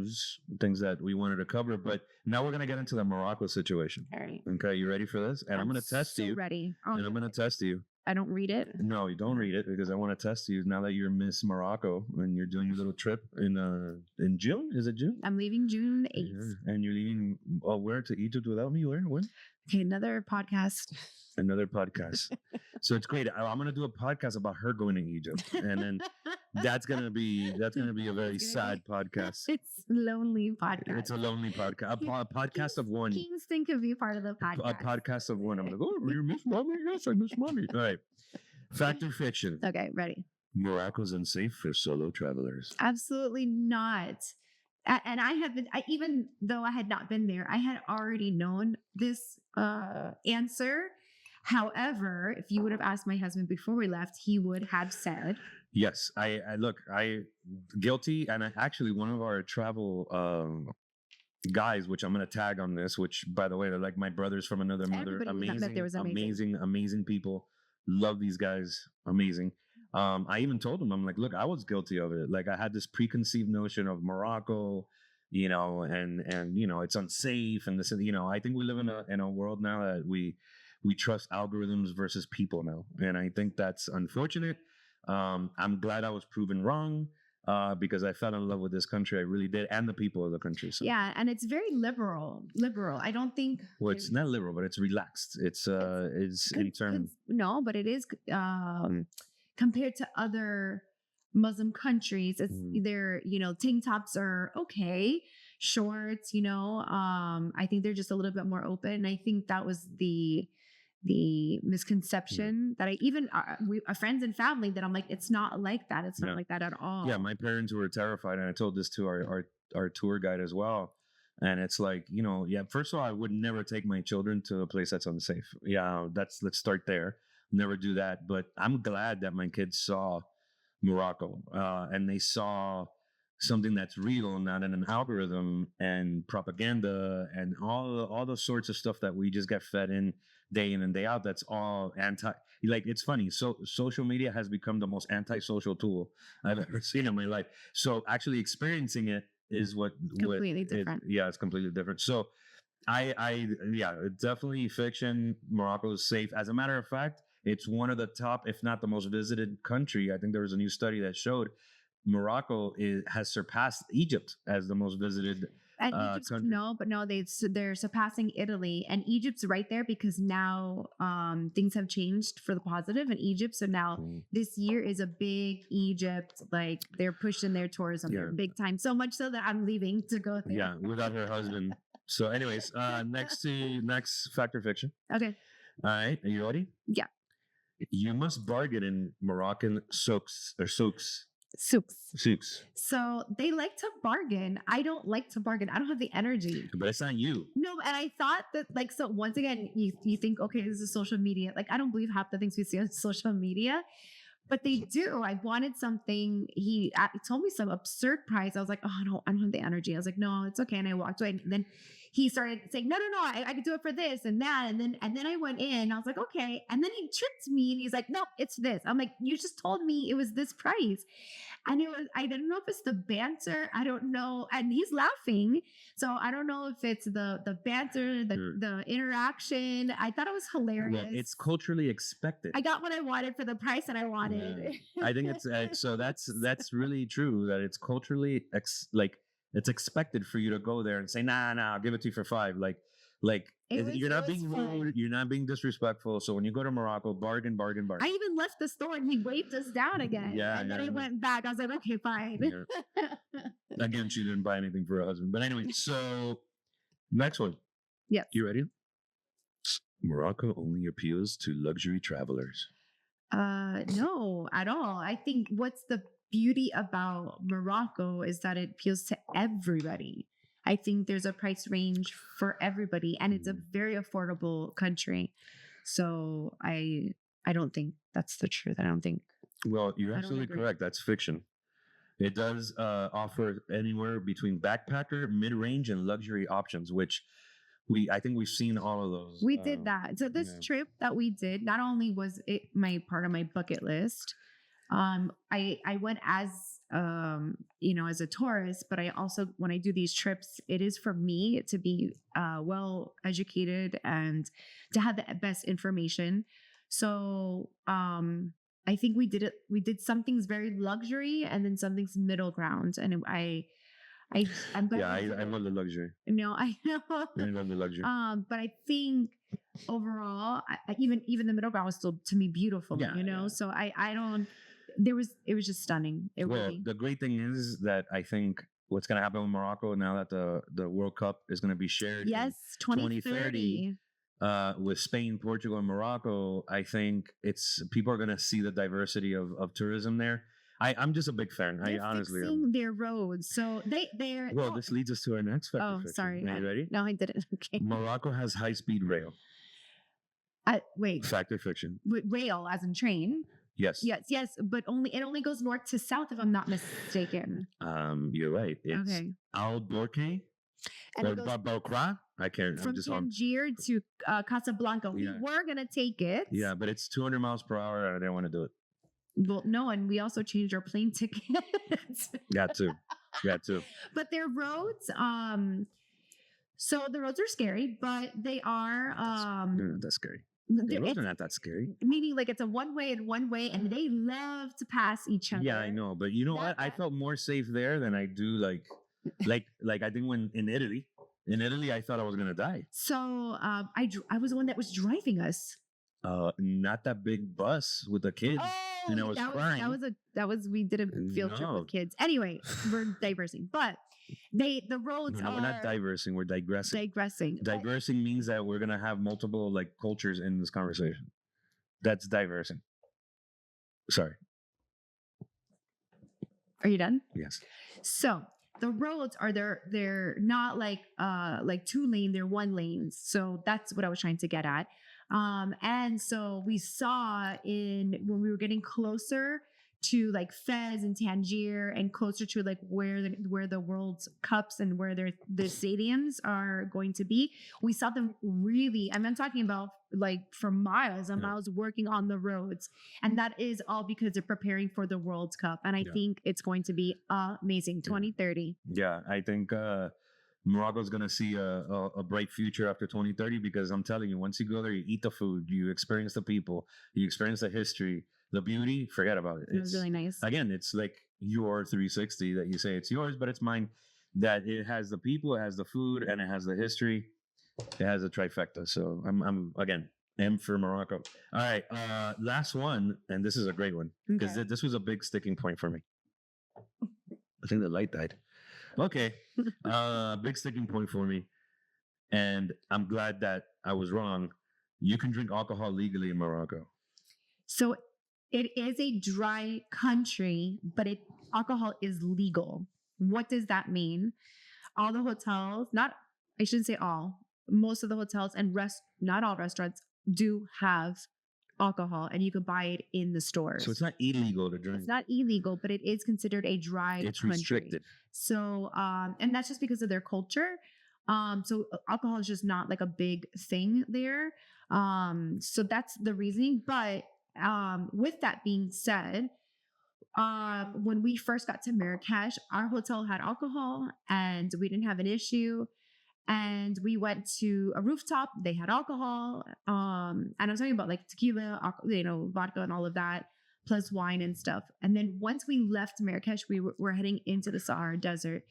news, things that we wanted to cover. But now we're going to get into the Morocco situation. All right. Okay, you ready for this? And I'm going to test you. Ready. And I'm going to test you. I don't read it. No, you don't read it because I want to test you now that you're Miss Morocco and you're doing your little trip in June. Is it June? I'm leaving June 8th. Yeah. And you're leaving where to Egypt without me? Where? When? Okay, another podcast. Another podcast. So it's great. I'm going to do a podcast about her going to Egypt, and then that's gonna be a very sad podcast. It's lonely podcast. It's a lonely podcast. A podcast of one. Kingston could be part of the podcast. A podcast of one. I'm like, oh, you miss mommy? Yes, I miss mommy. All right. Fact or fiction? Okay, ready. Morocco's unsafe for solo travelers. Absolutely not. And I have been, even though I had not been there, I had already known this answer. However, if you would have asked my husband before we left, he would have said, yes, I guilty. And actually one of our travel guys, which I'm going to tag on this, which by the way, they're like my brothers from another mother. Amazing people. Love these guys. Amazing. I even told him, I'm like, look, I was guilty of it. Like I had this preconceived notion of Morocco, and it's unsafe and this, I think we live in a world now that we trust algorithms versus people now. And I think that's unfortunate. I'm glad I was proven wrong because I fell in love with this country. I really did. And the people of the country. So. Yeah. And it's very liberal. I don't think. Well, it's not liberal, but it's relaxed. It's in terms. No, but it is compared to other Muslim countries. It's their, tank tops are okay. Shorts, I think they're just a little bit more open. And I think that was the misconception that I even friends and family that I'm like, it's not like that. It's not like that at all. Yeah, my parents were terrified, and I told this to our tour guide as well. And it's like, first of all, I would never take my children to a place that's unsafe. Yeah, let's start there. Never do that. But I'm glad that my kids saw Morocco, and they saw something that's real, not in an algorithm and propaganda and all the sorts of stuff that we just get fed in and day out. That's all it's funny. So social media has become the most antisocial tool I've ever seen in my life. So actually experiencing it is completely different. It's completely different. So definitely fiction. Morocco is safe. As a matter of fact, it's one of the top, if not the most visited country. I think there was a new study that showed Morocco has surpassed Egypt as the most visited country. They're surpassing Italy, and Egypt's right there because now things have changed for the positive in Egypt. So now this year is a big Egypt, like they're pushing their tourism big time, so much so that I'm leaving to go there. Yeah, without her husband. So anyways, next fact or fiction. Okay. All right, are you ready? Yeah. You must bargain in Moroccan souks. Souks. So they like to bargain. I don't like to bargain. I don't have the energy. But it's not you. No, and I thought that, so once again, you think, okay, this is social media. Like, I don't believe half the things we see on social media, but they do. I wanted something. He told me some absurd price. I was like, oh, I don't have the energy. I was like, no, it's okay. And I walked away. And then he started saying, no, I could do it for this and that. And then I went in. I was like, okay. And then he tricked me and he's like, no, it's this. I'm like, you just told me it was this price. And I don't know if it's the banter. I don't know. And he's laughing. So I don't know if it's the banter, the interaction. I thought it was hilarious. Well, it's culturally expected. I got what I wanted for the price that I wanted. Yeah. I think it's so that's really true that it's culturally it's expected for you to go there and say, nah, I'll give it to you for $5. You're not being rude. You're not being disrespectful. So when you go to Morocco, bargain. I even left the store and he waved us down again. And then I went back. I was like, okay, fine. Yeah. Again, she didn't buy anything for her husband. But anyway, so next one. Yes. You ready? Morocco only appeals to luxury travelers. No, at all. I think what's the beauty about Morocco is that it appeals to everybody. I think there's a price range for everybody, and it's a very affordable country. So I don't think that's the truth. I don't think. Well, you're absolutely correct. That's fiction. It does offer anywhere between backpacker, mid-range, and luxury options, which I think we've seen all of those. We did that. So this trip that we did, not only was it part of my bucket list, I went as as a tourist, but I also, when I do these trips, it is for me to be well educated and to have the best information. So I think we did some things very luxury and then some things middle ground. And I'm glad. Yeah, I love the luxury. No, I know. I love the luxury. But I think overall, even the middle ground was still to me beautiful. Yeah. So I don't. It was just stunning. The great thing is that I think what's going to happen with Morocco now that the World Cup is going to be shared. Yes, 2030. With Spain, Portugal, and Morocco, I think people are going to see the diversity of tourism there. I'm just a big fan. They're honestly fixing their roads, so they're. Well, this leads us to our next fact. Oh, sorry. Are you ready? No, I didn't. Okay. Morocco has high-speed rail. Wait. Fact or fiction? Rail, as in train. Yes. Yes, but it only goes north to south, if I'm not mistaken. You're right. It's okay. el-Bali. I can't. From Tangier to Casablanca. Yeah. We were gonna take it. Yeah, but it's 200 miles per hour, and I didn't want to do it. Well, no, and we also changed our plane tickets. Got to. But their roads, so the roads are scary, but they are. They're not that scary. The roads are not that scary. Meaning, like, it's a one way, and they love to pass each other. Yeah, I know, but you know what? I felt more safe there than I do like I think when in Italy. In Italy, I thought I was gonna die. So I was the one that was driving us. Not that big bus with the kids. Oh, and I was crying. We did a field trip with kids. Anyway, we're diversing, but the roads we're not diversing. We're digressing. Diversing means that we're gonna have multiple cultures in this conversation. That's diversing. Sorry. Are you done? Yes. So the roads they're not like 2 lane, they're 1 lane. So that's what I was trying to get at. And so we saw when we were getting closer to Fez and Tangier and closer to where the World Cups and where the stadiums are going to be, we saw them really, I'm talking about for miles and miles working on the roads. And that is all because they're preparing for the World Cup. And I think it's going to be amazing. 2030. Yeah, I think Morocco's going to see a bright future after 2030, because I'm telling you, once you go there, you eat the food, you experience the people, you experience the history, the beauty, forget about it. It was really nice. Again, it's like your 360 that you say it's yours, but it's mine. That it has the people, it has the food, and it has the history. It has a trifecta. So I'm again, M for Morocco. All right, last one, and this is a great one because this was a big sticking point for me. I think the light died. Okay, big sticking point for me, and I'm glad that I was wrong. You can drink alcohol legally in Morocco. So it is a dry country, but alcohol is legal. What does that mean? All the hotels, I shouldn't say all, most of the hotels and not all restaurants do have alcohol, and you can buy it in the stores. So it's not illegal to drink. It's not illegal, but it is considered a dry country. It's restricted. So, and that's just because of their culture. So alcohol is just not a big thing there. So that's the reasoning. But with that being said, when we first got to Marrakesh, our hotel had alcohol and we didn't have an issue. And we went to a rooftop, they had alcohol. And I'm talking about tequila, vodka and all of that, plus wine and stuff. And then once we left Marrakesh, we were heading into the Sahara Desert.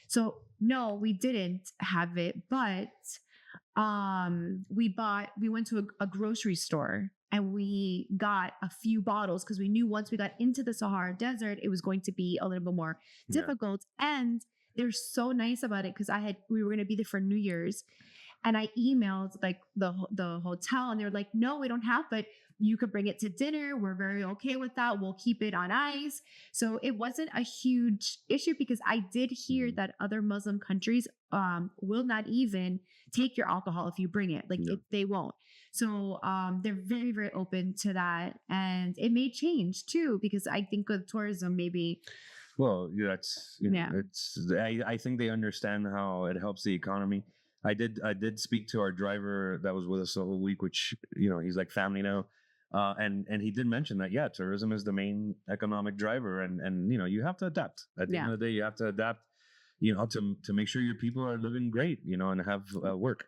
So no, we didn't have it, but we went to a grocery store and we got a few bottles because we knew once we got into the Sahara Desert, it was going to be a little bit more difficult. And they're so nice about it because we were going to be there for New Year's, and I emailed the hotel and they were like, no, we don't have, but you could bring it to dinner. We're very okay with that. We'll keep it on ice. So it wasn't a huge issue because I did hear that other Muslim countries will not even take your alcohol if you bring it. They won't. So they're very, very open to that. And it may change too, because I think with tourism, maybe. Well, I think they understand how it helps the economy. I did speak to our driver that was with us the whole week, which, he's like family now. And he did mention that, yeah, tourism is the main economic driver, and you have to adapt. At the end of the day, you have to adapt, to make sure your people are living great, and have work.